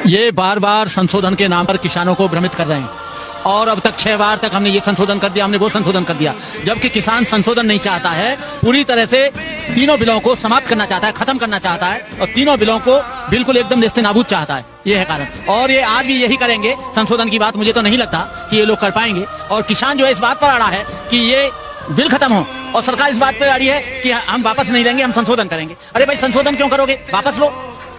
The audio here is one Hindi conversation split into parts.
ये बार बार संशोधन के नाम पर किसानों को भ्रमित कर रहे हैं और अब तक 6 बार तक हमने ये संशोधन कर दिया, हमने वो संशोधन कर दिया, जबकि किसान संशोधन नहीं चाहता है। पूरी तरह से तीनों बिलों को समाप्त करना चाहता है, खत्म करना चाहता है और तीनों बिलों को बिल्कुल एकदम नेस्तनाबूद चाहता है। ये है कारण, और ये आज भी यही करेंगे। संशोधन की बात मुझे तो नहीं लगता कि ये लोग कर पाएंगे। और किसान जो है इस बात पर अड़ा है कि ये बिल खत्म हो, और सरकार इस बात पर अड़ी है कि हम वापस नहीं लेंगे, हम संशोधन करेंगे। अरे भाई, संशोधन क्यों करोगे? वापस लो।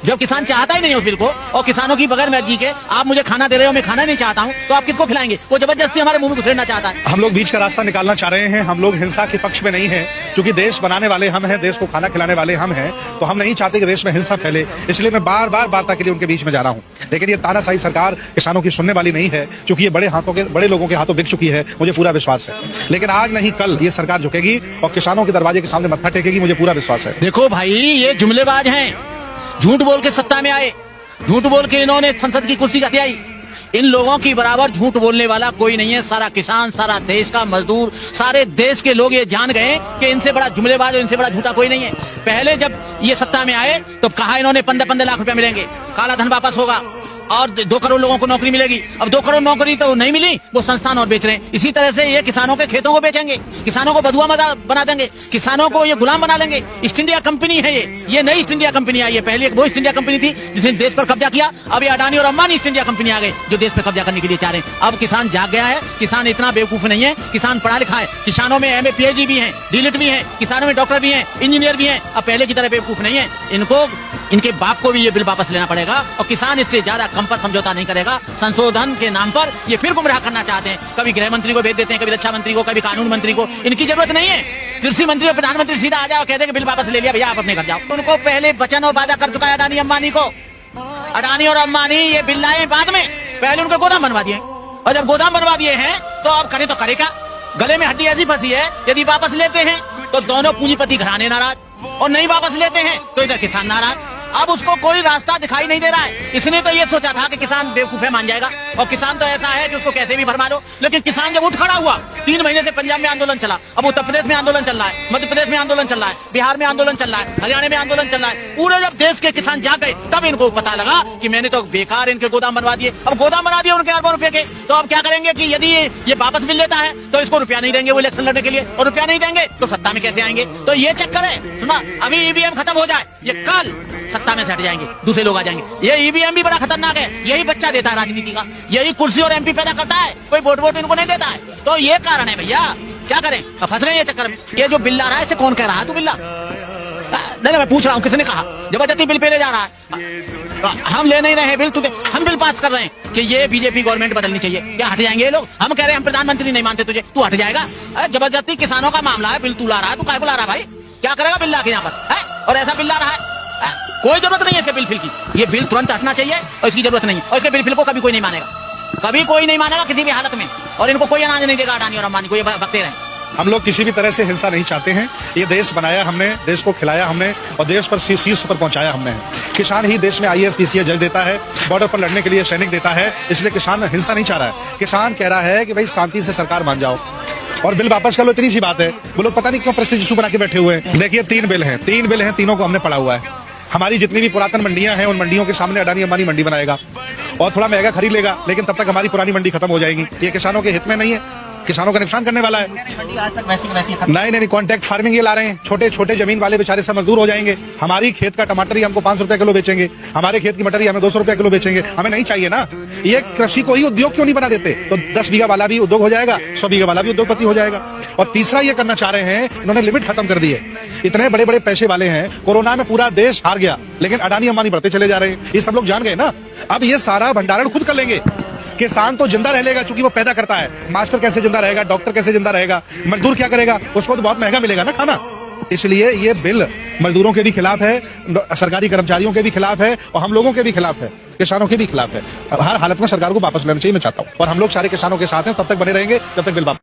जब किसान चाहता ही नहीं है उस बिल को, और किसानों की बगैर मर्जी के आप मुझे खाना दे रहे हो, मैं खाना नहीं चाहता हूं, तो आप किसको खिलाएंगे? वो जबरदस्ती हमारे मुंह में घुसेड़ना चाहता है। हम लोग बीच का रास्ता निकालना चाह रहे हैं। हम लोग हिंसा के पक्ष में नहीं है, क्योंकि देश बनाने वाले हम हैं, देश को खाना खिलाने वाले हम हैं, तो हम नहीं चाहते कि देश में हिंसा फैले। इसलिए मैं बार बार वार्ता के लिए उनके बीच में जा रहा हूँ। लेकिन ये तानाशाही सरकार किसानों की सुनने वाली नहीं है, क्योंकि ये बड़े लोगों के हाथों बिक चुकी है, मुझे पूरा विश्वास है। लेकिन आज नहीं कल ये सरकार झुकेगी और किसानों के दरवाजे के सामने मत्था टेकेगी, मुझे पूरा विश्वास है। देखो भाई, ये जुमलेबाज हैं, झूठ बोल के सत्ता में आए, झूठ बोल के इन्होंने संसद की कुर्सी हथियाई। इन लोगों की बराबर झूठ बोलने वाला कोई नहीं है। सारा किसान, सारा देश का मजदूर, सारे देश के लोग ये जान गए कि इनसे बड़ा जुमलेबाज और इनसे बड़ा झूठा कोई नहीं है। पहले जब ये सत्ता में आए तो कहा इन्होंने 15-15 लाख रुपया मिलेंगे, काला धन वापस होगा और 2 करोड़ लोगों को नौकरी मिलेगी। अब 2 करोड़ नौकरी तो नहीं मिली, वो संस्थान और बेच रहे हैं। इसी तरह से ये किसानों के खेतों को बेचेंगे, किसानों को बधुआ बना देंगे, किसानों को ये गुलाम बना लेंगे। ईस्ट इंडिया कंपनी है ये नई ईस्ट इंडिया कंपनी आई है। पहले वो ईस्ट इंडिया कंपनी थी जिसने देश पर कब्जा किया। अब ये अडानी और अंबानी ईस्ट इंडिया कंपनी आ गए जो देश पर कब्जा करने के लिए चाह रहे हैं। अब किसान जाग गया है। किसान इतना बेवकूफ नहीं है, किसान पढ़ा लिखा है। किसानों में MA PhD भी है, डीलिट भी है, किसानों में डॉक्टर भी है, इंजीनियर भी है। अब पहले की तरह बेवकूफ नहीं है। इनको, इनके बाप को भी ये बिल वापस लेना पड़ेगा और किसान इससे ज्यादा कम पर समझौता नहीं करेगा। संशोधन के नाम पर ये फिर गुमराह करना चाहते हैं। कभी गृह मंत्री को भेज देते हैं, कभी रक्षा मंत्री को, कभी कानून मंत्री को। इनकी जरूरत नहीं है। कृषि मंत्री और प्रधानमंत्री सीधा आ जाओ, कहते हैं कि बिल वापस ले लिया, भैया आप अपने घर जाओ। उनको पहले वचन और वादा कर चुका है अडानी अंबानी को। अडानी और अंबानी ये बिल लाए बाद में, पहले उनके गोदाम बनवा दिए, और जब गोदाम बनवा दिए हैं तो अब करे तो करे क्या? गले में हड्डी ऐसी फंसी है, यदि वापस लेते हैं तो दोनों पूंजीपति घराने नाराज, और नहीं वापस लेते हैं तो इधर किसान नाराज। अब उसको कोई रास्ता दिखाई नहीं दे रहा है। इसने तो ये सोचा था कि किसान बेवकूफ है, मान जाएगा, और किसान तो ऐसा है कि उसको कैसे भी भरमा दो। लेकिन किसान जब उठ खड़ा हुआ, 3 महीने से पंजाब में आंदोलन चला, अब उत्तर प्रदेश में आंदोलन चल रहा है, मध्य प्रदेश में आंदोलन चल रहा है, बिहार में आंदोलन चल रहा है, हरियाणा में आंदोलन चल रहा है। पूरे जब देश के किसान जाग गए तब इनको पता लगा कि मैंने तो बेकार इनके गोदाम बनवा दिए। अब गोदाम बना दिए उनके अरबों रुपए के, तो अब क्या करेंगे कि यदि ये वापस बिल लेता है तो इसको रुपया नहीं देंगे वो इलेक्शन लड़ने के लिए, और रुपया नहीं देंगे तो सत्ता में कैसे आएंगे? तो ये चक्कर है। सुना, अभी EVM खत्म हो जाए, ये कल सत्ता में हट जाएंगे, दूसरे लोग आ जाएंगे। ये EVM भी बड़ा खतरनाक है। यही बच्चा देता है राजनीति का, यही कुर्सी और MP पैदा करता है, कोई वोट इनको नहीं देता है। तो ये कारण है भैया, क्या करें? अब फंस गए ये चक्कर में। ये जो बिल ला रहा है, इसे कौन कह रहा है? तू बिल्ला नहीं, मैं पूछ रहा हूँ, किसने कहा? जबरदस्ती बिल पे ले जा रहा है। तो हम ले नहीं रहे हैं बिल, हम बिल पास कर रहे हैं कि ये BJP गवर्नमेंट बदलनी चाहिए। क्या हट जाएंगे ये लोग? हम कह रहे हैं हम प्रधानमंत्री नहीं मानते तुझे, तू हट जाएगा? जबरदस्ती किसानों का मामला है, बिल तू ला रहा है, तू काय को ला रहा है भाई? क्या करेगा बिल ला के यहाँ पर है? और ऐसा बिल ला रहा है, कोई जरूरत नहीं है इसके बिल फिल की। ये बिल तुरंत हटना चाहिए और इसकी जरूरत नहीं है। और इसके बिल फिल को कभी कोई नहीं मानेगा, कभी कोई नहीं मानेगा किसी भी हालत में, और इनको कोई अनाज नहीं देगा अडानी और अंबानी को। ये भगते रहे। हम लोग किसी भी तरह से हिंसा नहीं चाहते हैं। ये देश बनाया हमने, देश को खिलाया हमने, और देश पर शीर्ष पर पहुंचाया हमने। किसान ही देश में IAS PCS जज देता है, बॉर्डर पर लड़ने के लिए सैनिक देता है। इसलिए किसान हिंसा नहीं चाह रहा है। किसान कह रहा है कि भाई शांति से सरकार मान जाओ और बिल वापस कर लो, इतनी सी बात है। वो लोग पता नहीं क्यों प्रेस्टीज इशू बना के बैठे हुए हैं। देखिए, 3 बिल हैं, तीनों को हमने पढ़ा हुआ है। हमारी जितनी भी पुरातन मंडियां हैं, उन मंडियों के सामने अडानी अंबानी मंडी बनाएगा और थोड़ा महंगा खरीद लेगा, लेकिन तब तक हमारी पुरानी मंडी खत्म हो जाएगी। ये किसानों के हित में नहीं है, किसानों का नुकसान करने वाला है। नहीं, कॉन्ट्रैक्ट फार्मिंग ये ला रहे हैं। छोटे छोटे जमीन वाले बेचारे सब मजदूर हो जाएंगे। हमारी खेत का टमाटर ही हमको 500 रुपए किलो बेचेंगे, हमारे खेत की मटर ही हमें 200 रुपए किलो बेचेंगे। हमें नहीं चाहिए ना। ये कृषि को ही उद्योग क्यों नहीं बना देते? तो 10 बीघा वाला भी उद्योग हो जाएगा, 100 बीघा वाला भी उद्योगपति हो जाएगा। और तीसरा ये करना चाह रहे हैं, इन्होंने लिमिट खत्म कर दी है। इतने बड़े बड़े पैसे वाले हैं, कोरोना में पूरा देश हार गया, लेकिन अडानी अंबानी बढ़ते चले जा रहे हैं। ये सब लोग जान गए ना। अब ये सारा भंडारण खुद कर लेंगे। किसान तो जिंदा रह लेगा क्योंकि वो पैदा करता है। मास्टर कैसे जिंदा रहेगा? डॉक्टर कैसे जिंदा रहेगा? मजदूर क्या करेगा? उसको तो बहुत महंगा मिलेगा ना खाना। इसलिए ये बिल मजदूरों के भी खिलाफ है, सरकारी कर्मचारियों के भी खिलाफ है, और हम लोगों के भी खिलाफ है, किसानों के भी खिलाफ है। हर हालत में सरकार को वापस लेना चाहिए, मैं चाहता हूँ। और हम लोग सारे किसानों के साथ हैं, तब तक बने रहेंगे जब तक बिल वापस